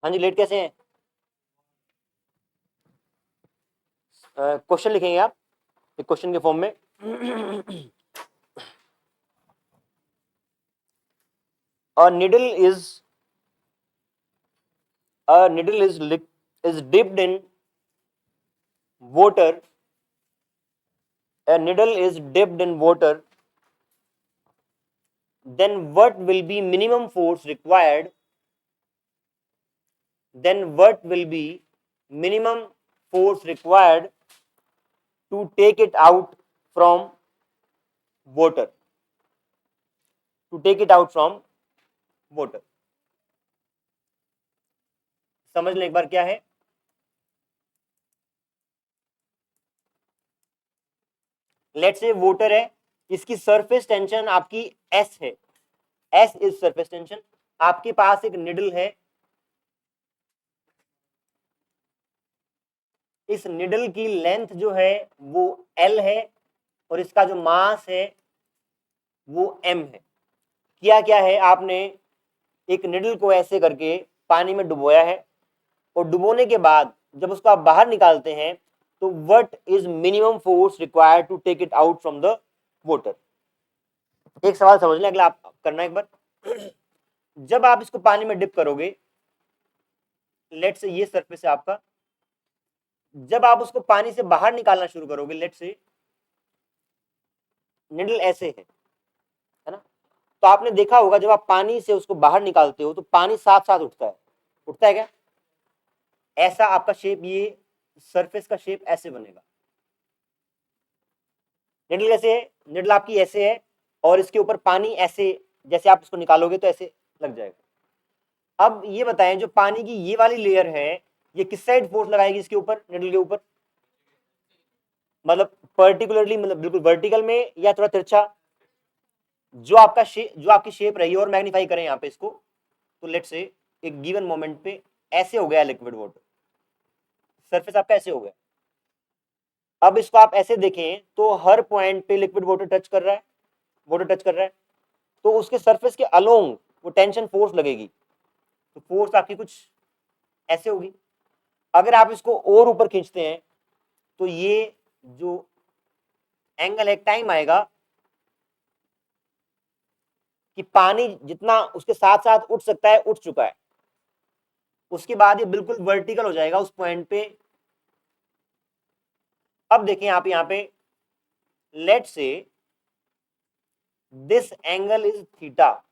हाँ जी, लेट कैसे हैं? क्वेश्चन लिखेंगे आप एक क्वेश्चन के फॉर्म में। a needle is a needle is dipped in water. A needle is dipped in water. Then what will be minimum force required? Then what will be minimum force required to take it out from water? To take it out from water. समझ लें एक बार क्या है। Let's say water है, इसकी surface tension आपकी S है, S is surface tension. आपके पास एक निडल है, इस निडल की लेंथ जो है वो एल है और इसका जो मास है वो एम है। किया क्या है, आपने एक निडल को ऐसे करके पानी में डुबोया है और डुबोने के बाद जब उसको आप बाहर निकालते हैं तो what is minimum force required to take it out from the water. एक सवाल समझ लें, अगला आप करना एक बार। जब आप इसको पानी में डिप करोगे, लेट से ये सरफेस है आपका, जब आप उसको पानी से बाहर निकालना शुरू करोगे, लेट से निडल ऐसे है ना, तो आपने देखा होगा जब आप पानी से उसको बाहर निकालते हो तो पानी साथ साथ उठता है क्या? ऐसा आपका शेप, ये सरफेस का शेप ऐसे बनेगा। निडल कैसे है? निडल आपकी ऐसे है और इसके ऊपर पानी ऐसे, जैसे आप इसको निकालोगे तो ऐसे लग जाएगा। अब ये बताएं, जो पानी की ये वाली लेयर है, ये किस साइड फोर्स लगाएगी इसके ऊपर, निडल के ऊपर? मतलब पर्टिकुलरली, मतलब बिल्कुल वर्टिकल में या थोड़ा तिरछा? जो आपकी शेप रही है, और मैग्नीफाई करें यहाँ पे इसको, तो लेट से एक गिवन मोमेंट पे ऐसे हो गया लिक्विड वाटर, सरफेस आपका ऐसे हो गया। अब इसको आप ऐसे देखें तो हर पॉइंट पे लिक्विड वाटर टच कर रहा है, तो उसके सरफेस के अलोंग वो टेंशन फोर्स लगेगी, तो फोर्स आपकी कुछ ऐसे होगी। अगर आप इसको और ऊपर खींचते हैं तो ये जो एंगल, एक टाइम आएगा कि पानी जितना उसके साथ साथ उठ सकता है उठ चुका है, उसके बाद ये बिल्कुल वर्टिकल हो जाएगा उस पॉइंट पे। अब देखें आप यहाँ पे, लेट से दिस एंगल इज थीटा।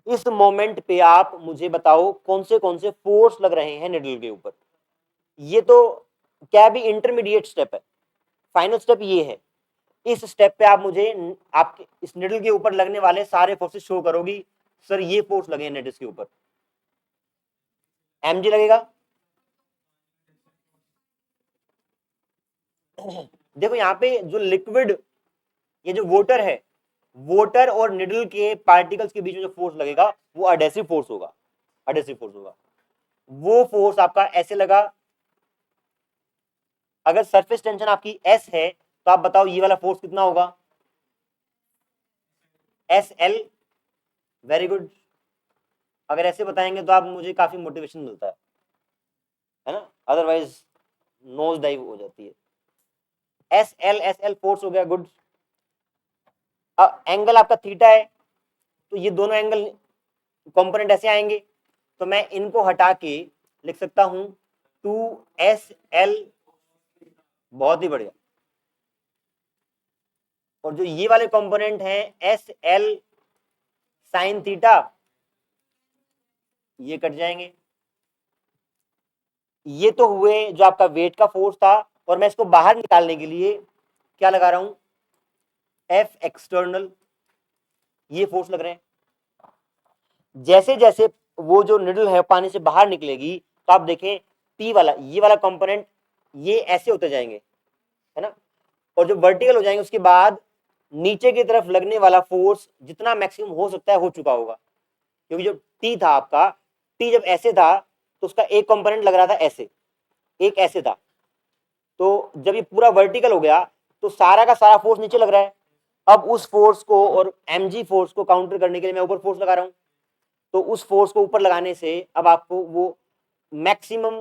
इस मोमेंट पे आप मुझे बताओ कौन से फोर्स लग रहे हैं निडल के ऊपर। ये तो क्या भी इंटरमीडिएट स्टेप है, फाइनल स्टेप ये है। इस स्टेप पे आप मुझे आपके इस निडल के ऊपर लगने वाले सारे फोर्सेस शो करोगी। सर ये फोर्स लगे हैं निडल के ऊपर, mg लगेगा। देखो यहाँ पे जो लिक्विड, ये जो वाटर है, वाटर और निडल के पार्टिकल्स के बीच में जो फोर्स लगेगा वो अडेसिव फोर्स होगा, वो फोर्स आपका ऐसे लगा। अगर सरफेस टेंशन आपकी एस है तो आप बताओ ये वाला फोर्स कितना होगा? S L. Very good. अगर ऐसे बताएंगे तो आप मुझे काफी मोटिवेशन मिलता है ना, अदरवाइज नोज डाइव हो जाती है। एस एल फोर्स हो गया, गुड। एंगल आपका थीटा है, तो ये दोनों एंगल कंपोनेंट ऐसे आएंगे, तो मैं इनको हटा के लिख सकता हूं 2SL। बहुत ही बढ़िया। और जो ये वाले कंपोनेंट हैं SL साइन थीटा, ये कट जाएंगे। ये तो हुए जो आपका वेट का फोर्स था, और मैं इसको बाहर निकालने के लिए क्या लगा रहा हूं? F external. ये फोर्स लग रहे हैं। जैसे जैसे वो जो निडल है पानी से बाहर निकलेगी तो आप देखें P वाला, ये वाला कंपोनेंट ये ऐसे होते जाएंगे, है ना, और जब वर्टिकल हो जाएंगे उसके बाद नीचे की तरफ लगने वाला फोर्स जितना मैक्सिमम हो सकता है हो चुका होगा। क्योंकि जो T था आपका, T जब ऐसे था तो उसका एक कंपोनेंट लग रहा था ऐसे, एक ऐसे था, तो जब ये पूरा वर्टिकल हो गया तो सारा का सारा फोर्स नीचे लग रहा है। अब उस फोर्स को और mg फोर्स को काउंटर करने के लिए मैं ऊपर फोर्स लगा रहा हूं, तो उस फोर्स को ऊपर लगाने से अब आपको वो मैक्सिमम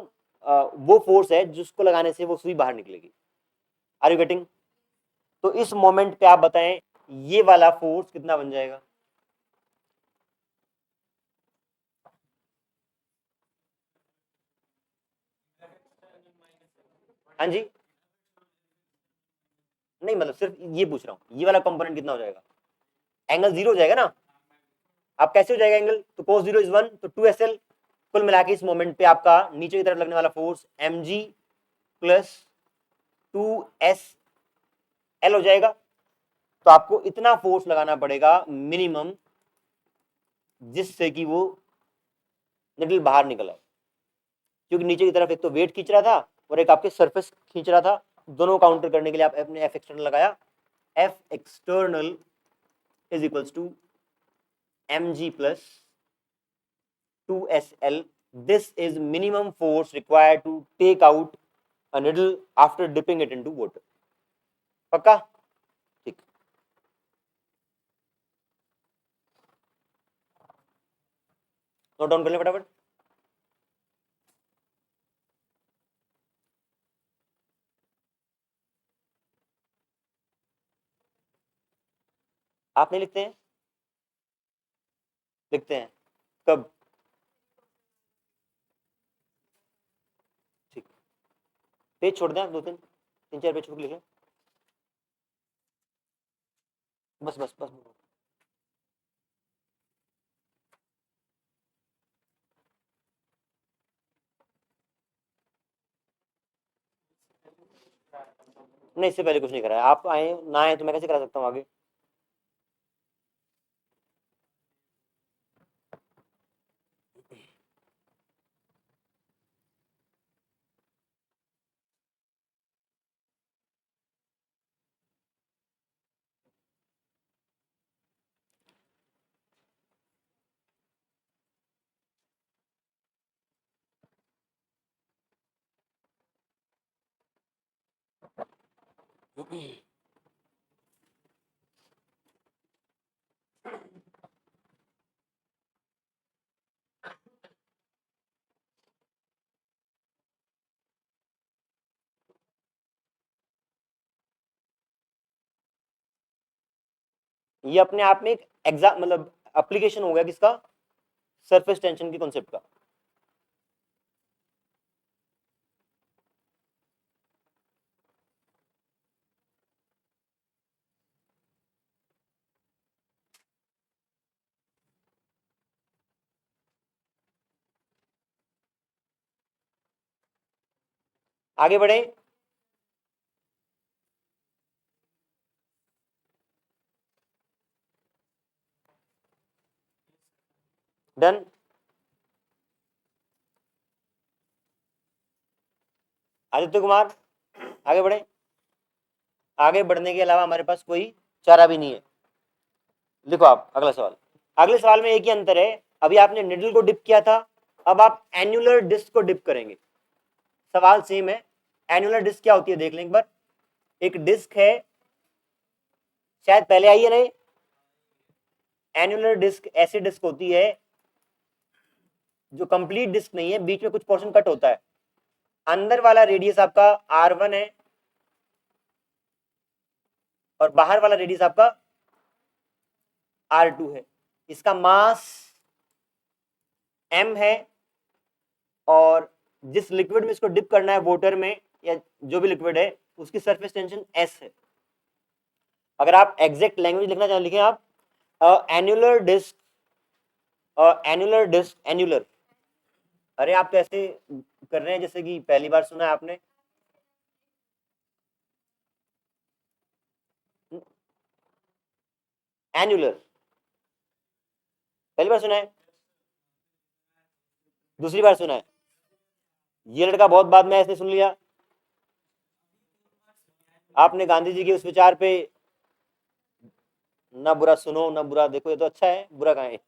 वो फोर्स है जिसको लगाने से वो सुई बाहर निकलेगी। Are you getting? तो इस मोमेंट पे आप बताएं ये वाला फोर्स कितना बन जाएगा? हाँ जी, नहीं मतलब सिर्फ ये पूछ रहा हूं, ये वाला कंपोनेंट कितना हो जाएगा? एंगल जीरो हो जाएगा ना। अब कैसे हो जाएगा एंगल? तो cos 0 इज 1, तो 2SL। कुल मिला के इस मोमेंट पे आपका नीचे की तरफ लगने वाला फोर्स mg प्लस 2SL हो जाएगा। तो आपको इतना फोर्स लगाना पड़ेगा मिनिमम जिससे कि वो निडल बाहर निकल आए, क्योंकि नीचे की तरफ एक तो वेट खींच रहा था और एक आपके सरफेस खींच रहा था। दोनों काउंटर करने के लिए आप अपने एफ एक्सटर्नल लगाया। F external is equals to mg plus 2SL. This is minimum force required to take out a needle after dipping it into water. पक्का? ठीक, नोट डाउन कर ले फटाफट। आप नहीं लिखते हैं? लिखते हैं कब? ठीक, पेज छोड़ दें, दो तीन तीन चार पेज छोड़ के लिख लें। बस बस बस, नहीं इससे पहले कुछ नहीं करा है। आप आए ना आए तो मैं कैसे करा सकता हूँ आगे? ये अपने आप में एक एग्जाम मतलब एप्लीकेशन हो गया किसका? सरफेस टेंशन की कॉन्सेप्ट का। आगे बढ़े। डन। आदित्य कुमार आगे बढ़े। आगे बढ़ने के अलावा हमारे पास कोई चारा भी नहीं है। लिखो आप अगला सवाल। अगले सवाल में एक ही अंतर है, अभी आपने निडल को डिप किया था, अब आप एन्युलर डिस्क को डिप करेंगे। सवाल सेम है। एन्युलर डिस्क क्या होती है देख लें एक बार। एक डिस्क है, शायद पहले आई है नहीं। एन्युलर डिस्क ऐसी डिस्क होती है जो कंप्लीट डिस्क नहीं है, बीच में कुछ पोर्शन कट होता है। अंदर वाला रेडियस आपका R1 है और बाहर वाला रेडियस आपका R2 है। इसका मास m है और जिस लिक्विड में इसको डिप करना है वाटर में या जो भी लिक्विड है उसकी सरफेस टेंशन s है। अगर आप एग्जैक्ट लैंग्वेज लिखना चाहें लिखें आप annular disc, annular disc, annular. अरे आप तो ऐसे कर रहे हैं जैसे कि पहली बार सुना है आपने। एन्युलर पहली बार सुना है? दूसरी बार सुना है? ये लड़का बहुत बाद में ऐसे सुन लिया। आपने गांधी जी के उस विचार पे ना बुरा सुनो ना बुरा देखो, ये तो अच्छा है, बुरा कहाँ है?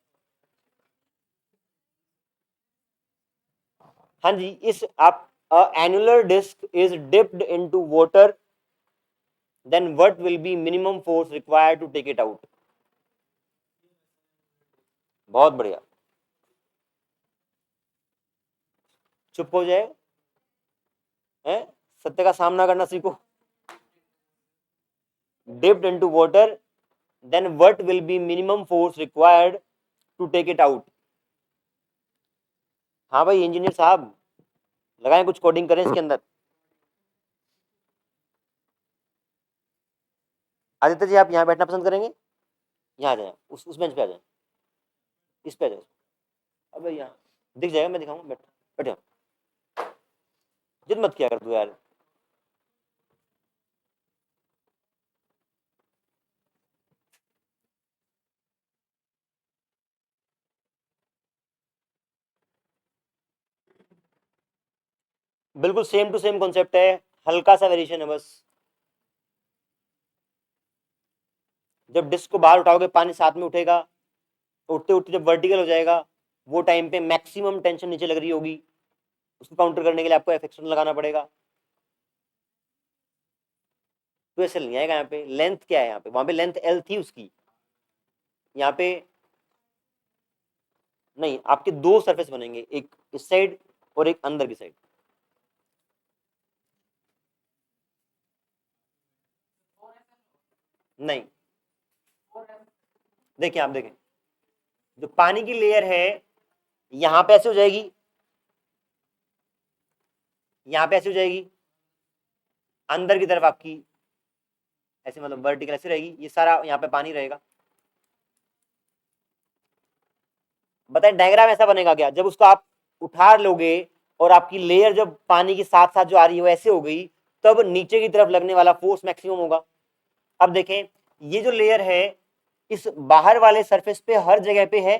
हाँ जी, इस आप annular disc is dipped into water, then what will be minimum force required to take it out? बहुत बढ़िया। चुप हो जाए, हैं? सत्य का सामना करना सीखो। dipped into water, then what will be minimum force required to take it out? हाँ भाई इंजीनियर साहब, लगाएं कुछ कोडिंग करें इसके अंदर। आदित्य जी आप यहाँ बैठना पसंद करेंगे? यहाँ आ जाए, उस बेंच पे आ जाए, इस पे आ जाए। अब यहाँ दिख जाएगा, मैं दिखाऊंगा, बैठ बैठे। जिद मत किया कर तू यार। बिल्कुल सेम टू सेम कॉन्सेप्ट है, हल्का सा वेरिएशन है बस। जब डिस्क को बाहर उठाओगे पानी साथ में उठेगा, उठते उठते जब वर्टिकल हो जाएगा वो टाइम पे मैक्सिमम टेंशन नीचे लग रही होगी, उसको काउंटर करने के लिए आपको एफ एक्सटर्नल लगाना पड़ेगा। तो ऐसे नहीं आएगा। यहाँ पे लेंथ क्या है, यहाँ पे वहां पे लेंथ एल थी उसकी, यहाँ पे नहीं। आपके दो सरफेस बनेंगे, एक इस साइड और एक अंदर की साइड। नहीं, देखिए आप देखें, जो पानी की लेयर है यहां पे ऐसे हो जाएगी, यहां पे ऐसे हो जाएगी, अंदर की तरफ आपकी ऐसे मतलब वर्टिकल ऐसे रहेगी, ये सारा यहाँ पे पानी रहेगा। बताए डायग्राम ऐसा बनेगा क्या, जब उसको आप उठा लोगे और आपकी लेयर जब पानी के साथ साथ जो आ रही है वो ऐसे हो गई, तब नीचे की तरफ लगने वाला फोर्स मैक्सिमम होगा। अब देखें ये जो लेयर है इस बाहर वाले सरफेस पे हर जगह पे है,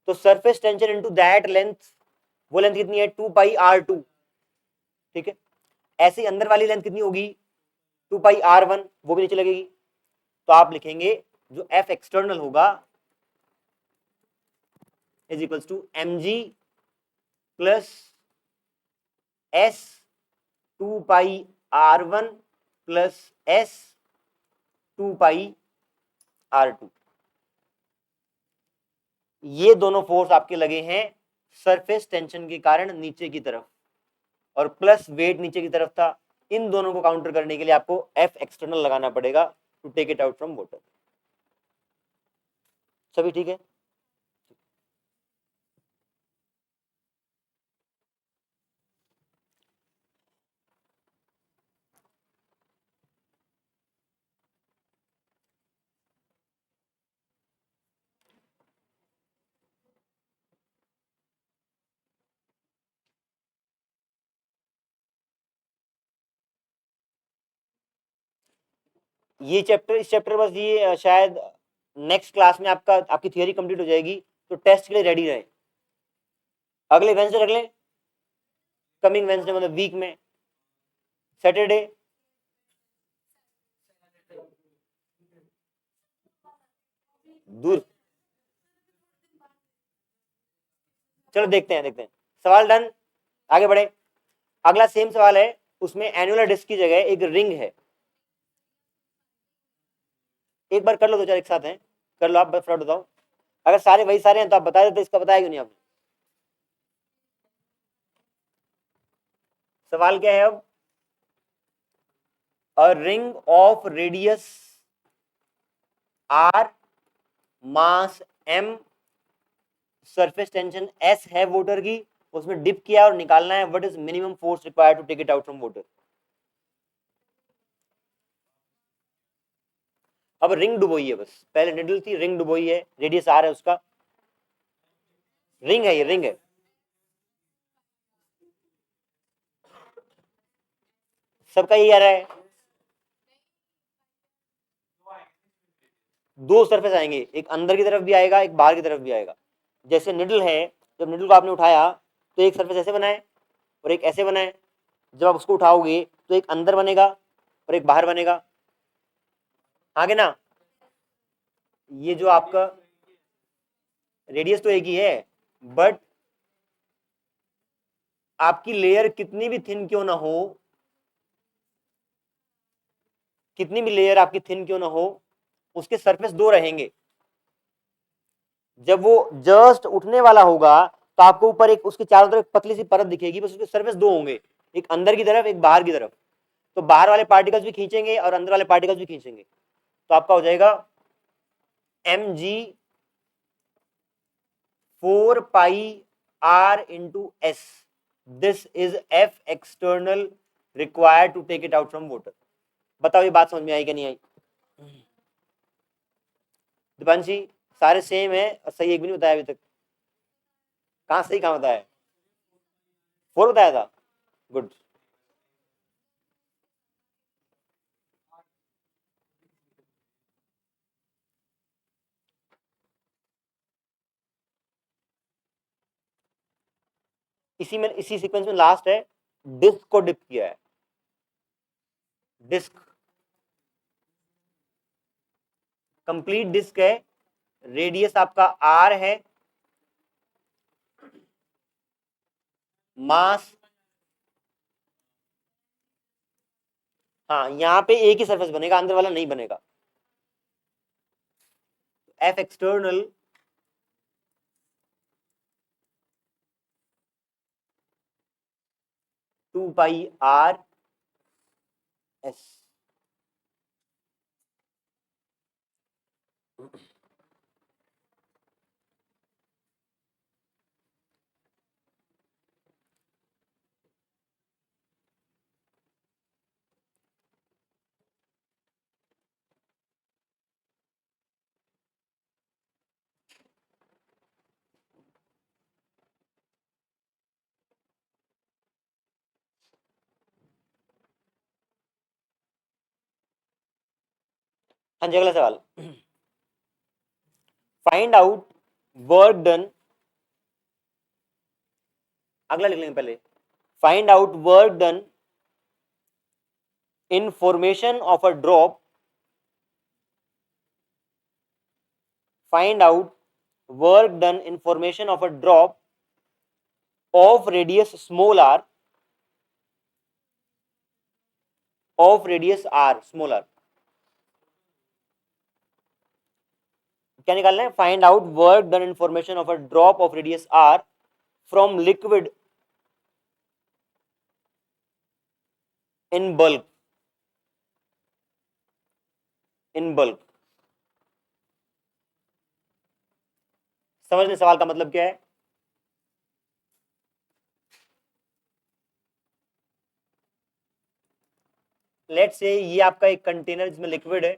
तो surface tension into that length, वो लेंथ कितनी है 2πr2, ठीक है। ऐसे ही अंदर वाली लेंथ कितनी होगी 2πr1, वो भी नीचे लगेगी। तो आप लिखेंगे जो एफ एक्सटर्नल होगा is equals to mg plus s 2πr1 plus s 2πr2। ये दोनों फोर्स आपके लगे हैं सरफेस टेंशन के कारण नीचे की तरफ, और प्लस वेट नीचे की तरफ था। इन दोनों को काउंटर करने के लिए आपको एफ एक्सटर्नल लगाना पड़ेगा to take it out from water. सभी ठीक है? ये चैप्टर, इस चैप्टर बस ये शायद नेक्स्ट क्लास में आपका आपकी थियोरी कंप्लीट हो जाएगी, तो टेस्ट के लिए रेडी रहे। अगले वेंसडे रख लें, कमिंग वेंसडे मतलब वीक में सैटरडे। दूर, चलो देखते हैं देखते हैं। सवाल डन, आगे बढ़े। अगला सेम सवाल है, उसमें एनुलर डिस्क की जगह एक रिंग है। एक बार कर लो, दो चार एक साथ हैं, कर लो आप, फटाफट बताओ। अगर सारे वही सारे हैं तो आप बता देते, इसका बताया क्यों नहीं आपने? सवाल क्या है अब, a ring of radius r, mass m, surface tension s है वोटर की, उसमें डिप किया और निकालना है what is minimum force required to take it out from water. अब रिंग डुबोई है, बस पहले निडल थी, रिंग डुबोई है, रेडियस r है उसका, रिंग है, ये रिंग है। सबका यही आ रहा है, दो सरफेस आएंगे, एक अंदर की तरफ भी आएगा एक बाहर की तरफ भी आएगा। जैसे निडल है, जब निडल को आपने उठाया तो एक सरफेस ऐसे बनाए और एक ऐसे बनाए, जब आप उसको उठाओगे तो एक अंदर बनेगा और एक बाहर बनेगा, आगे ना। ये जो आपका रेडियस तो एक ही है, बट आपकी लेयर कितनी भी थिन क्यों ना हो, कितनी भी लेयर आपकी थिन क्यों ना हो, उसके सरफेस दो रहेंगे। जब वो जस्ट उठने वाला होगा तो आपको ऊपर एक उसके चारों तरफ पतली सी परत दिखेगी, बस उसके सरफेस दो होंगे, एक अंदर की तरफ एक बाहर की तरफ। तो बाहर वाले पार्टिकल्स भी खींचेंगे और अंदर वाले पार्टिकल्स भी खींचेंगे, तो आपका हो जाएगा mg 4πr/s, this is f external required to take it out from water. बताओ ये बात समझ में आई कि नहीं आई? दीपांशी सारे सेम है और सही एक भी नहीं बताया अभी तक। कहाँ सही कहाँ बताया? 4 बताया था, गुड। इसी में इसी सीक्वेंस में लास्ट है, डिस्क को डिप किया है, डिस्क कंप्लीट डिस्क है, रेडियस आपका r है, मास, हाँ यहां पे एक ही सरफेस बनेगा, अंदर वाला नहीं बनेगा। f external 2πr/s। हाँ जी, अगला सवाल, फाइंड आउट वर्क डन, अगला लिख लेंगे पहले, find out work done in formation of a drop, find out work done in formation of a drop of radius small R, of radius R small R. क्या निकालना है? Find out work done in formation of a drop of radius R from liquid in bulk, in bulk. समझ लें सवाल का मतलब क्या है? लेट्स से ये आपका एक कंटेनर जिसमें लिक्विड है,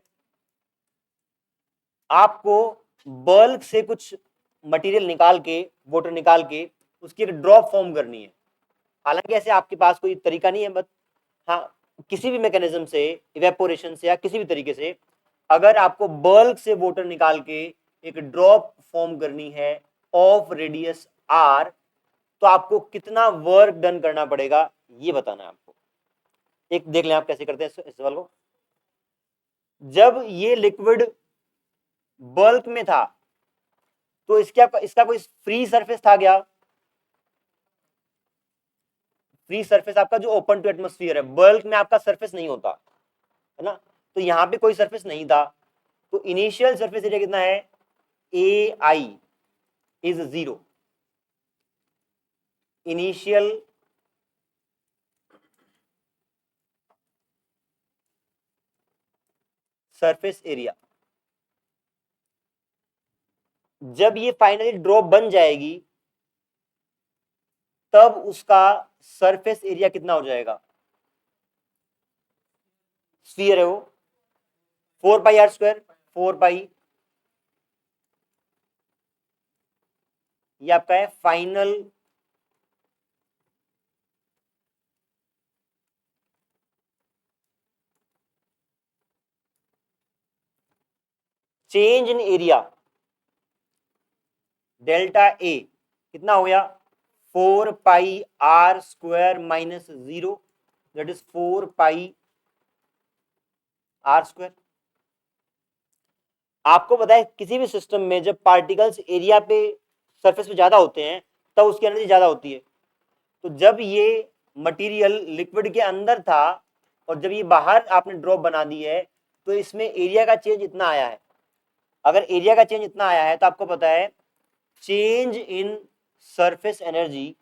आपको बल्क से कुछ मटेरियल निकाल के, वाटर निकाल के उसकी एक ड्रॉप फॉर्म करनी है। हालांकि ऐसे आपके पास कोई तरीका नहीं है, बट हाँ किसी भी मैकेनिज्म से, इवेपोरेशन से या किसी भी तरीके से अगर आपको बल्क से वाटर निकाल के एक ड्रॉप फॉर्म करनी है ऑफ रेडियस आर, तो आपको कितना वर्क डन करना पड़ेगा ये बताना है आपको। एक देख लें आप कैसे करते हैं इस सवाल को। जब ये लिक्विड बल्क में था तो इसका कोई फ्री सरफेस था क्या? फ्री सरफेस आपका जो ओपन टू एटमोस्फियर है, बल्क में आपका सरफेस नहीं होता है ना, तो यहां पे कोई सरफेस नहीं था, तो इनिशियल सरफेस एरिया कितना है? ए I is 0, initial surface area. जब ये फाइनली ड्रॉप बन जाएगी तब उसका सरफेस एरिया कितना हो जाएगा? स्फीयर है वो 4πr², 4π, ये आपका है final change in area, delta A कितना हो गया? 4πr² - 0, that is 4πr²। आपको पता है किसी भी सिस्टम में जब पार्टिकल्स एरिया पे, सरफेस पे ज्यादा होते हैं तब उसकी एनर्जी ज्यादा होती है। तो जब ये मटेरियल लिक्विड के अंदर था और जब ये बाहर आपने ड्रॉप बना दी है तो इसमें एरिया का चेंज इतना आया है। अगर एरिया का चेंज इतना आया है तो आपको पता है change in surface energy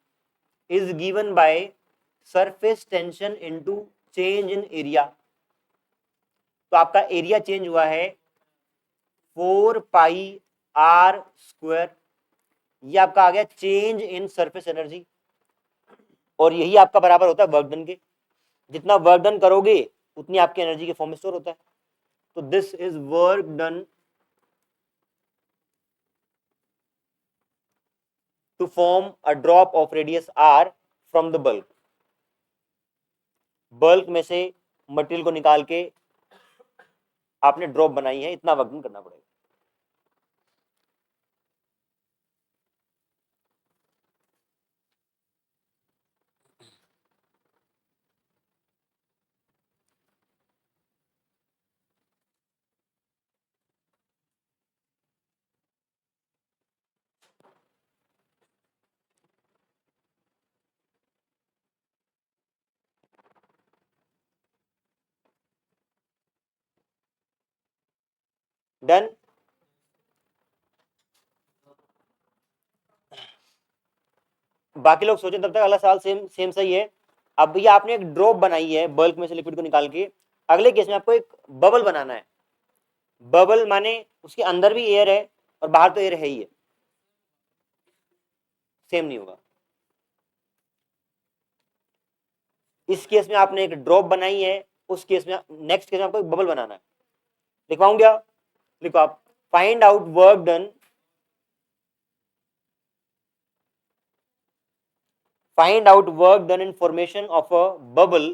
is given by surface tension into change in area। तो आपका एरिया चेंज हुआ है 4πr², ये आपका आ गया चेंज इन सरफेस एनर्जी, और यही आपका बराबर होता है वर्क डन के। जितना वर्क डन करोगे उतनी आपकी एनर्जी के फॉर्म में स्टोर होता है। तो this is work done to form a drop of radius r from the bulk. Bulk में से मटेरियल को निकाल के आपने ड्रॉप बनाई है, इतना वर्क डन करना पड़ेगा। डन। बाकी लोग सोचें तब तक अगला सवाल सेम सेम सही है। अब ये आपने एक ड्रॉप बनाई है बल्क में से लिक्विड को निकाल के, अगले केस में आपको एक बबल बनाना है। बबल माने उसके अंदर भी एयर है और बाहर तो एयर है ही है, सेम नहीं होगा। इस केस में आपने एक ड्रॉप बनाई है, उस केस में नेक्स्ट केस में आपको एक बबल बनाना है। लिखवाऊं क्या? लिखो आप, find out work done, find out work done in formation of a bubble,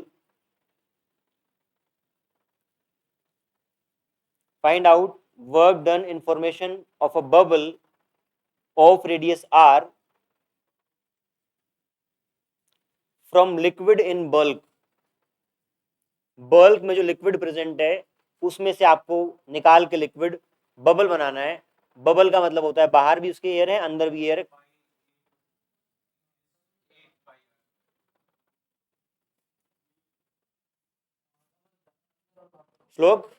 find out work done in formation of a bubble of radius r from liquid in bulk। Bulk में जो liquid present है उसमें से आपको निकाल के liquid bubble बनाना है। Bubble का मतलब होता है बाहर भी उसके एयर है, अंदर भी एयर है। श्लोक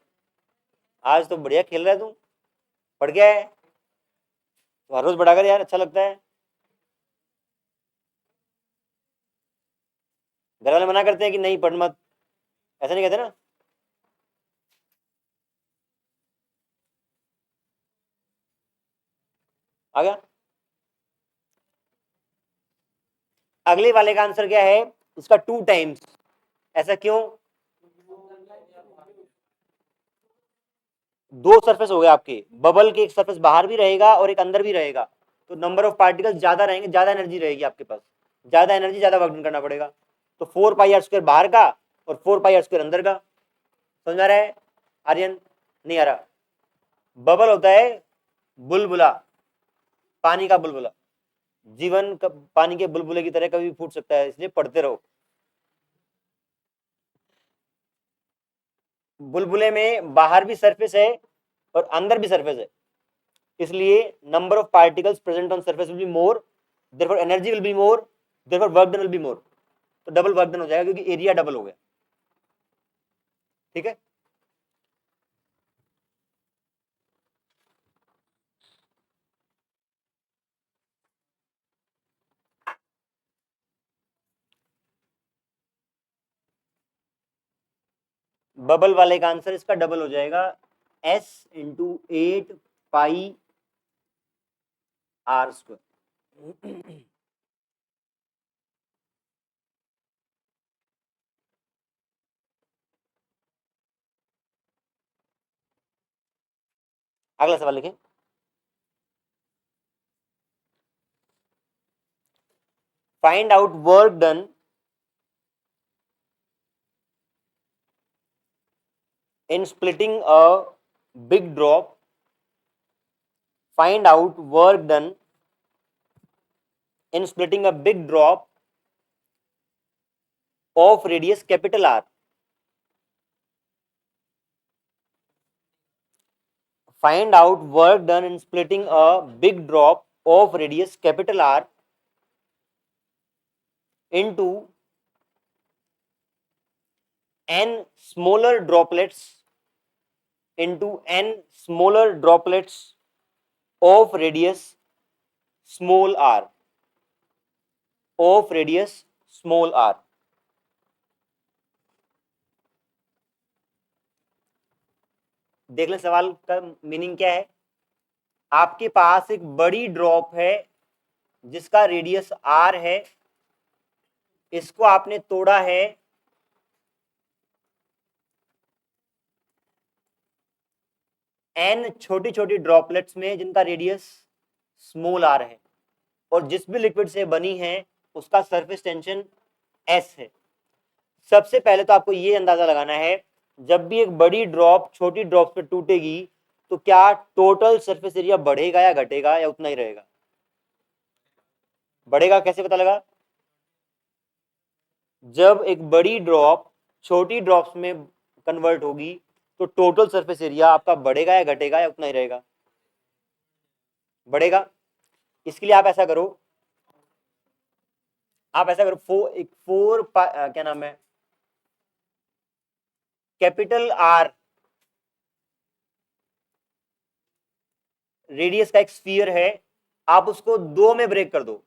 आज तो बढ़िया खेल रहा है तू, पढ़ गया है तो हर रोज बढ़ा कर यार, अच्छा लगता है। घर वाले मना करते हैं कि नहीं पढ़ मत, ऐसा नहीं कहते ना? आ गया। अगले वाले का आंसर क्या है इसका? 2 टाइम्स। ऐसा क्यों? 2 सरफेस हो गए आपके, बबल के एक सरफेस बाहर भी रहेगा और एक अंदर भी रहेगा, तो नंबर ऑफ पार्टिकल्स ज्यादा रहेंगे, ज्यादा एनर्जी रहेगी आपके पास, ज्यादा एनर्जी ज्यादा वर्क करना पड़ेगा। तो 4πr² बाहर का और 4πr² अंदर का। समझ आ रहा है आर्यन? नहीं आ रहा? बबल होता है बुलबुला, पानी का बुलबुला। जीवन पानी के बुलबुले की तरह कभी फूट सकता है, इसलिए पढ़ते रहो। बुलबुले में बाहर भी सरफेस है और अंदर भी सरफेस है, इसलिए number of particles present on surface will be more, therefore energy will be more, therefore work done will be more. तो डबल वर्क डन हो जाएगा क्योंकि एरिया डबल हो गया। ठीक है। बबल वाले का आंसर इसका डबल हो जाएगा, s × 8πr²। अगला सवाल लिखें। Find out work done in splitting a big drop, find out work done in splitting a big drop of radius capital R। find out work done in splitting a big drop of radius capital R into n smaller droplets of radius small r। Of radius small R. देख लें सवाल का meaning क्या है। आपके पास एक बड़ी drop है जिसका रेडियस आर है, इसको आपने तोड़ा है एन छोटी छोटी ड्रॉपलेट्स में जिनका रेडियस स्मॉल आर है, और जिस भी लिक्विड से बनी है उसका सरफेस टेंशन एस है। सबसे पहले तो आपको ये अंदाजा लगाना है, जब भी एक बड़ी ड्रॉप छोटी ड्रॉप पे टूटेगी तो क्या टोटल सरफेस एरिया बढ़ेगा या घटेगा या उतना ही रहेगा? बढ़ेगा। कैसे पता लगा? जब एक बड़ी ड्रॉप छोटी ड्रॉप्स में कन्वर्ट होगी तो टोटल सरफेस एरिया आपका बढ़ेगा या घटेगा या उतना ही रहेगा? बढ़ेगा। इसके लिए आप ऐसा करो, क्या नाम है, कैपिटल आर रेडियस का एक स्फीयर है, आप उसको दो में ब्रेक कर दो।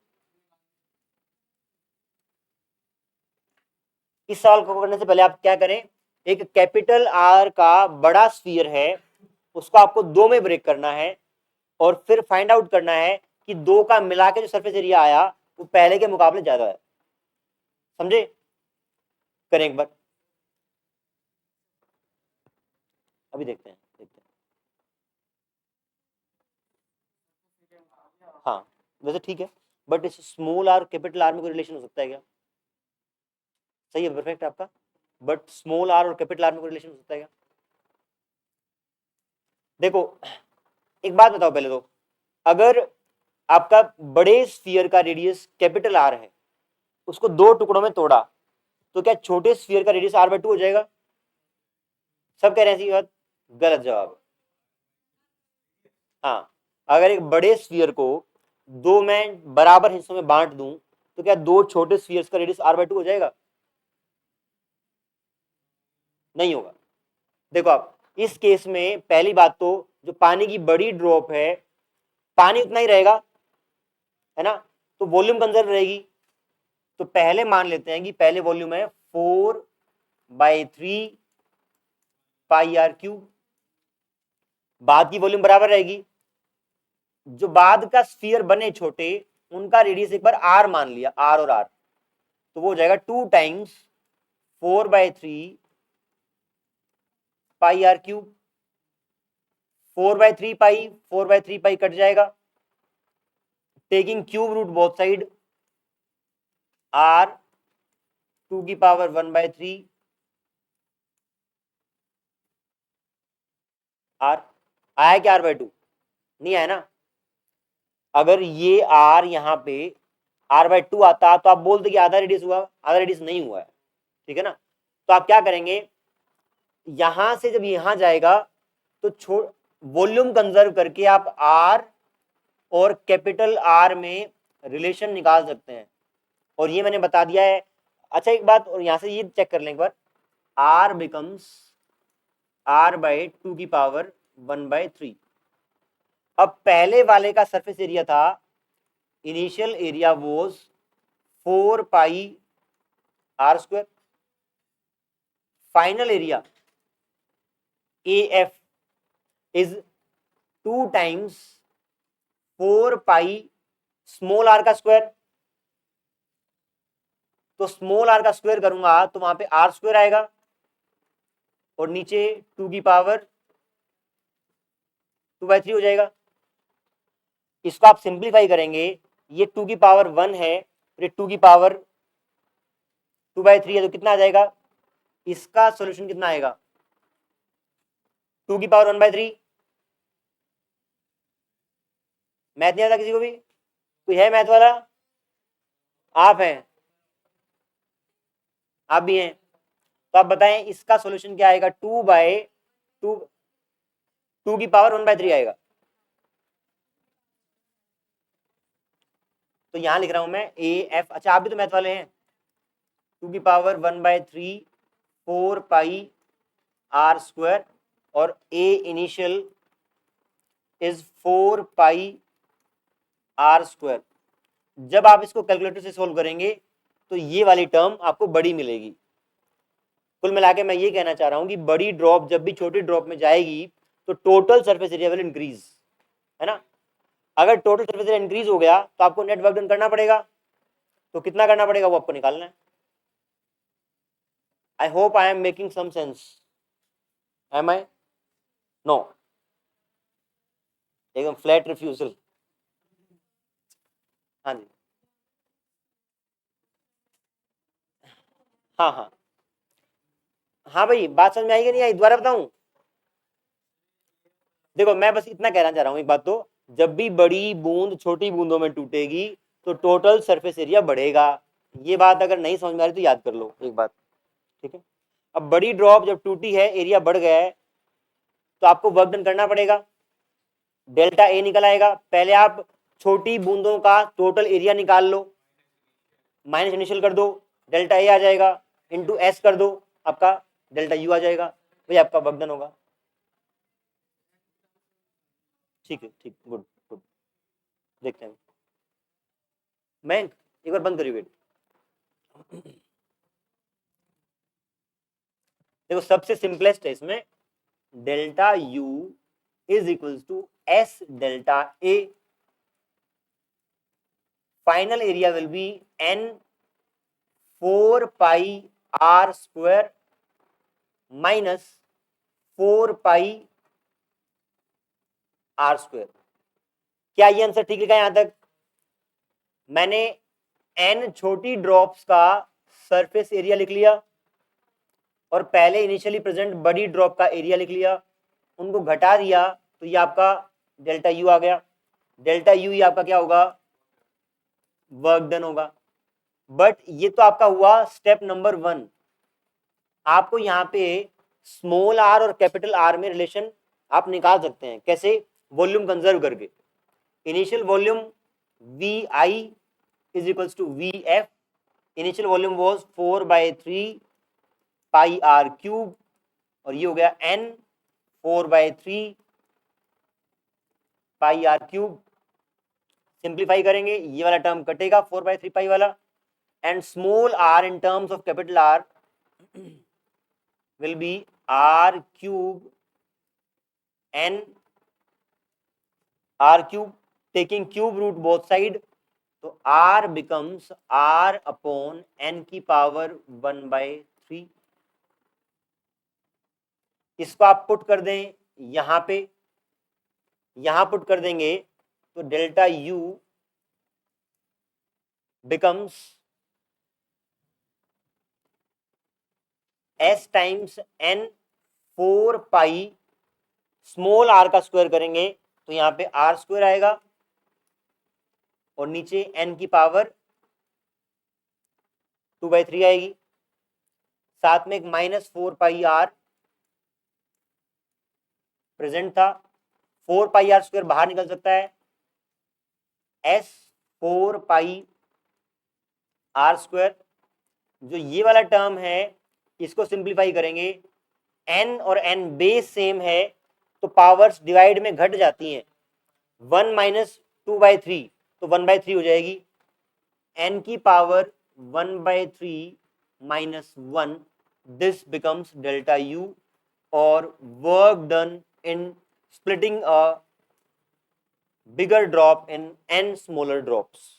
इस सवाल को करने से पहले आप क्या करें, एक कैपिटल आर का बड़ा स्फीयर है, उसको आपको दो में ब्रेक करना है और फिर फाइंड आउट करना है कि दो का मिला के जो सरफेस एरिया आया वो पहले के मुकाबले ज्यादा है। समझे? करें एक बार, अभी देखते हैं। हाँ वैसे ठीक है, बट इस स्मॉल आर कैपिटल आर में कोई रिलेशन हो सकता है क्या? सही है, परफेक्ट आपका, बट स्मॉल आर और कैपिटल आर में कोई रिलेशन हो सकता है क्या? देखो एक बात बताओ पहले तो, अगर आपका बड़े स्फीयर का रेडियस कैपिटल आर है, उसको दो टुकड़ों में तोड़ा, तो क्या छोटे स्फीयर का रेडियस r/2 हो जाएगा? सब कह रहे हैं ऐसी बात, गलत जवाब। हाँ, अगर एक बड़े स्फीयर को दो मैं बराबर हिस्सों में बांट दूं तो क्या दो छोटे स्फीयर्स का रेडियस r/2 हो जाएगा? नहीं होगा। देखो आप इस केस में पहली बात तो जो पानी की बड़ी ड्रॉप है, पानी उतना ही रहेगा, है ना, तो वॉल्यूम कंजर्व रहेगी। तो पहले मान लेते हैं कि पहले वॉल्यूम है 4/3 पाई आर क्यूब, बाद की वॉल्यूम बराबर रहेगी। जो बाद का स्फीयर बने छोटे, उनका रेडियस एक बार आर मान लिया, आर और आर, तो वो हो जाएगा 2 times 4/3 pi are cube. 4/3 pi cut जाएगा, taking cube root both side, r 2⁻⁴ r. आया क्या r/2? नहीं आया ना। अगर ये आर यहाँ पे r/2 आता तो आप बोलते कि आधा रेडियस हुआ, आधा रेडियस नहीं हुआ है, ठीक है ना। तो आप क्या करेंगे, यहां से जब यहां जाएगा तो वॉल्यूम कंजर्व करके आप आर और कैपिटल आर में रिलेशन निकाल सकते हैं, और ये मैंने बता दिया है। अच्छा एक बात, और यहां से ये चेक कर लें एक बार, आर बिकम्स r/2⁻⁴। अब पहले वाले का सरफेस एरिया था, initial area was 4πr², final area AF is 2 times 4π small r का स्क्वायर। तो स्मॉल आर का स्क्वायर करूंगा तो वहां पे r² आएगा और नीचे 2/3 हो जाएगा। इसको आप सिंप्लीफाई करेंगे, ये 2⁻1 है, फिर 2/3 है, तो कितना आ जाएगा? इसका सॉल्यूशन कितना आएगा? 2⁻1/3। मैथ नहीं आता किसी को भी? कोई है मैथ वाला? आप हैं, आप भी हैं, तो आप बताएं इसका सॉल्यूशन क्या आएगा? 2/1/3 आएगा। तो यहां लिख रहा हूं मैं AF। अच्छा आप भी तो मैथ वाले हैं। 2⁻1/3 4πr² और A इनिशियल इज 4πr²। जब आप इसको कैलकुलेटर से सोल्व करेंगे तो ये वाली टर्म आपको बड़ी मिलेगी। कुल मिला के मैं ये कहना चाह रहा हूं कि बड़ी ड्रॉप जब भी छोटी ड्रॉप में जाएगी तो total surface area will increase, है ना। अगर टोटल सरफेस एरिया इंक्रीज हो गया तो आपको नेट वर्क डन करना पड़ेगा, तो कितना करना पड़ेगा वो आपको निकालना है। I hope I am making some sense, am I? No, एकदम फ्लैट रिफ्यूजल। हाँ जी, हाँ हाँ हाँ भाई, बात समझ में आई कि नहीं आई, दोबारा बताऊं? देखो मैं बस इतना कहना चाह रहा हूं एक बात, तो जब भी बड़ी बूंद छोटी बूंदों में टूटेगी तो टोटल सरफेस एरिया बढ़ेगा। ये बात अगर नहीं समझ में आ रही तो याद कर लो एक बात, ठीक है। अब बड़ी ड्रॉप जब टूटी है, एरिया बढ़ गया है, तो आपको वर्क डन करना पड़ेगा। डेल्टा ए निकल आएगा। पहले आप छोटी बूंदों का टोटल एरिया निकाल लो, माइनस इनिशियल कर दो, डेल्टा ए आ जाएगा, इंटू एस कर दो, आपका डेल्टा यू आ जाएगा, वही आपका वर्क डन होगा। ठीक है, ठीक, गुड गुड। देखते हैं। मैं एक बार बंद करी वेट। देखो सबसे सिंपलेस्ट है इसमें, delta U is equals to S delta A, final area will be n 4 pi R square minus 4 pi R square. क्या ये आंसर ठीक लिखा है यहां तक? मैंने एन छोटी ड्रॉप्स का सरफेस एरिया लिख लिया और पहले इनिशियली प्रेजेंट बड़ी ड्रॉप का एरिया लिख लिया, उनको घटा दिया तो ये आपका डेल्टा यू आ गया। डेल्टा यू ही आपका क्या होगा? वर्क डन होगा। बट ये तो आपका हुआ स्टेप नंबर 1। आपको यहाँ पे स्मॉल आर और कैपिटल आर में रिलेशन आप निकाल सकते हैं। कैसे? वॉल्यूम कंजर्व करके। Initial volume V I is equals to V F, initial volume was 4/3 pi are cube, और ये हो गया n 4/3 pi are cube. Simplify करेंगे, ये वाला टर्म कटेगा 4/3 पाई वाला, and small R in terms of capital R will be r cube n, r cube taking cube root both side, तो r becomes r upon n की power 1/3। इसको आप put कर दें यहां पे, यहां पुट कर देंगे तो delta u becomes s times n 4 पाई, स्मॉल r का स्क्वायर करेंगे तो यहां पे r स्क्वायर आएगा और नीचे n की पावर 2/3 आएगी, साथ में एक -4 पाई r प्रेजेंट था। 4 पाई r स्क्वायर बाहर निकल सकता है, s 4 पाई r स्क्वायर। जो ये वाला टर्म है इसको सिंप्लीफाई करेंगे, n और n बेस सेम है तो पावर्स डिवाइड में घट जाती हैं। 1 माइनस 2/3 तो 1/3 हो जाएगी, n की power 1/3 minus 1, this becomes delta u, और work done in splitting a bigger drop in n smaller drops।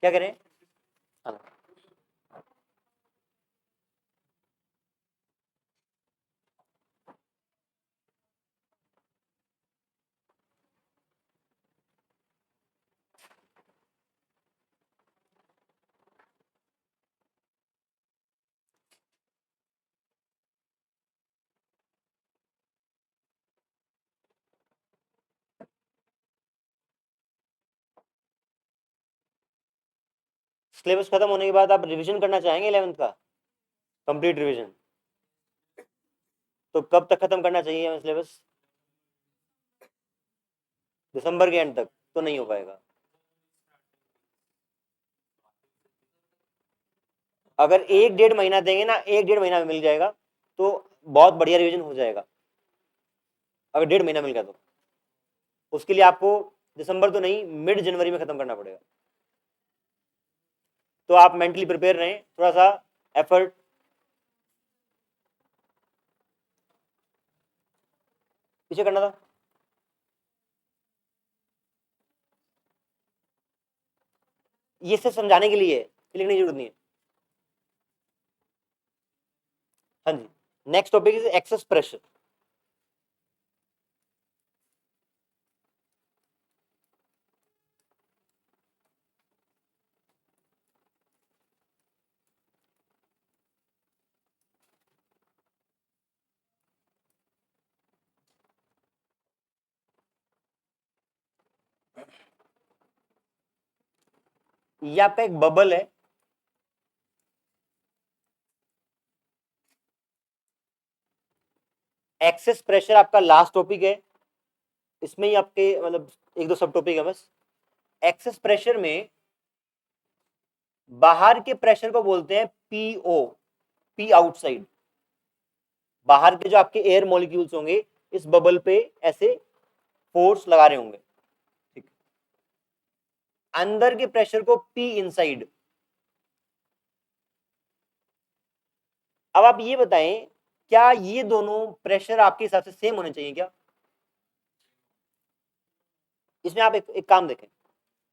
क्या करें? हाँ। सिलेबस खत्म होने के बाद आप रिवीजन करना चाहेंगे 11th का कंप्लीट रिवीजन, तो कब तक खत्म करना चाहिए हमें सिलेबस? दिसंबर के एंड तक तो नहीं हो पाएगा। अगर 1-1.5 महीना देंगे ना, 1-1.5 महीना में मिल जाएगा तो बहुत बढ़िया रिवीजन हो जाएगा। अगर 1.5 महीना मिल गया तो उसके लिए आपको दिसंबर तो नहीं, मिड जनवरी में खत्म करना पड़ेगा। तो आप मेंटली प्रिपेयर रहें, थोड़ा सा एफर्ट। पीछे करना था, ये सिर्फ समझाने के लिए है, लिखने की जरूरत नहीं है। हाँ जी, next topic is excess pressure. ये आपका एक बबल है, एक्सेस प्रेशर आपका लास्ट टॉपिक है, इसमें ही आपके मतलब 1-2 सब टॉपिक है बस। एक्सेस प्रेशर में बाहर के प्रेशर को बोलते हैं पीओ, पी आउटसाइड। बाहर के जो आपके एयर मॉलिक्यूल्स होंगे इस बबल पे ऐसे फोर्स लगा रहे होंगे, ठीक। अंदर के प्रेशर को पी इनसाइड। अब आप ये बताएं, क्या ये दोनों प्रेशर आपके हिसाब से सेम होने चाहिए क्या? इसमें आप एक काम देखें,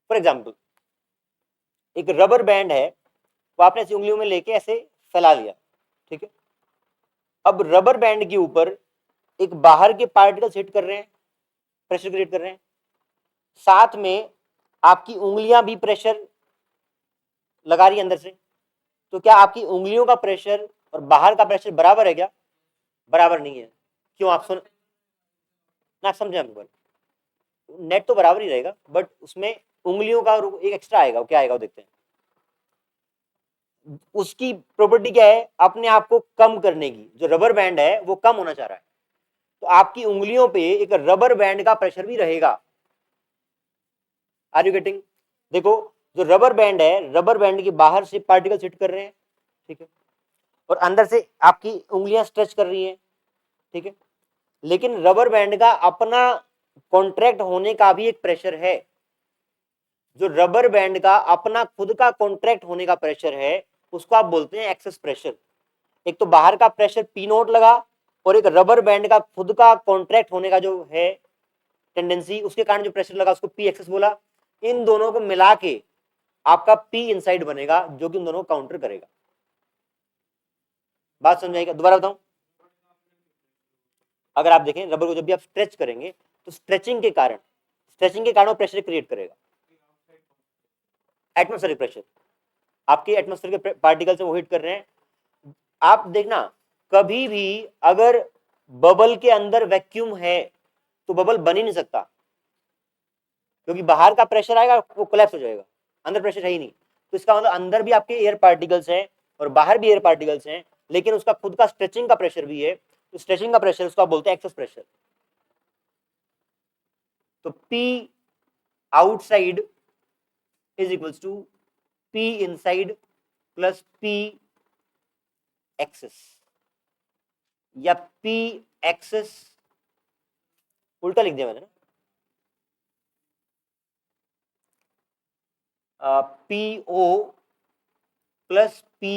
फॉर एग्जाम्पल एक रबर बैंड है, वो आपने ऐसी उंगलियों में लेके ऐसे फैला लिया, ठीक है। अब रबर बैंड के ऊपर एक बाहर के पार्टिकल्स हिट कर रहे हैं, प्रेशर क्रिएट कर रहे हैं, साथ में आपकी उंगलियां भी प्रेशर लगा रही है अंदर से। तो क्या आपकी उंगलियों का प्रेशर और बाहर का प्रेशर बराबर है क्या? बराबर नहीं है। क्यों? आप सुन ना, समझे हम लोग, नेट तो बराबर ही रहेगा बट उसमें उंगलियों का एक एक्स्ट्रा आएगा, वो क्या आएगा वो देखते हैं। उसकी प्रॉपर्टी क्या है? अपने आप को कम करने की। जो रबर बैंड है वो कम होना चाह रहा है, तो आपकी उंगलियों पे एक रबर बैंड का प्रेशर भी रहेगा। Are you getting? देखो, जो रबर बैंड है, रबर बैंड के बाहर से पार्टिकल्स हिट कर रहे हैं, ठीक है, और अंदर से आपकी उंगलियां स्ट्रेच कर रही हैं, ठीक है। लेकिन रबर बैंड का अपना कॉन्ट्रैक्ट होने का भी एक प्रेशर है। जो रबर बैंड का अपना खुद का कॉन्ट्रैक्ट होने का प्रेशर है उसको आप बोलते हैं एक्सेस प्रेशर। एक तो बाहर का प्रेशर पी नोट लगा, और एक रबर बैंड का खुद का कॉन्ट्रैक्ट होने का जो है टेंडेंसी, उसके कारण जो प्रेशर लगा उसको पी एक्सेस बोला। इन दोनों को मिला के आपका पी इनसाइड बनेगा, जो कि उन दोनों को काउंटर करेगा। बात समझाएगा? दोबारा बताऊं, अगर आप देखें रबर को जब भी आप स्ट्रेच करेंगे तो स्ट्रेचिंग के कारण वो प्रेशर क्रिएट करेगा। एटमोस्फेरिक प्रेशर, आपके एटमोस्फेयर के पार्टिकल से वो हिट कर रहे हैं। आप देखना, कभी भी अगर बबल के अंदर वैक्यूम है तो बबल बन ही नहीं सकता, क्योंकि बाहर का प्रेशर आएगा वो कोलैप्स हो जाएगा, अंदर प्रेशर है ही नहीं। तो इसका मतलब अंदर भी आपके एयर पार्टिकल्स हैं और बाहर भी एयर पार्टिकल्स हैं, लेकिन उसका खुद का स्ट्रेचिंग का प्रेशर भी है। तो स्ट्रेचिंग का प्रेशर उसको आप बोलते हैं एक्सेस प्रेशर। तो P outside is equals to P inside plus P excess, या पी एक्सेस, उल्टा लिख दिया मैंने ना, P O plus P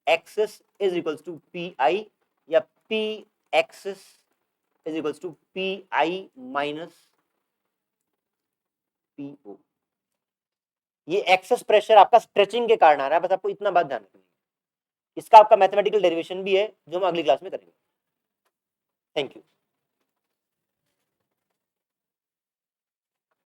excess is equals to P I, या P excess is equals to P I minus P O. ये excess pressure आपका stretching के कारण आ रहा है, बस आपको इतना बात ध्यान रखनी है। इसका आपका मैथमेटिकल डेरिवेशन भी है जो हम अगली क्लास में करेंगे। Thank you.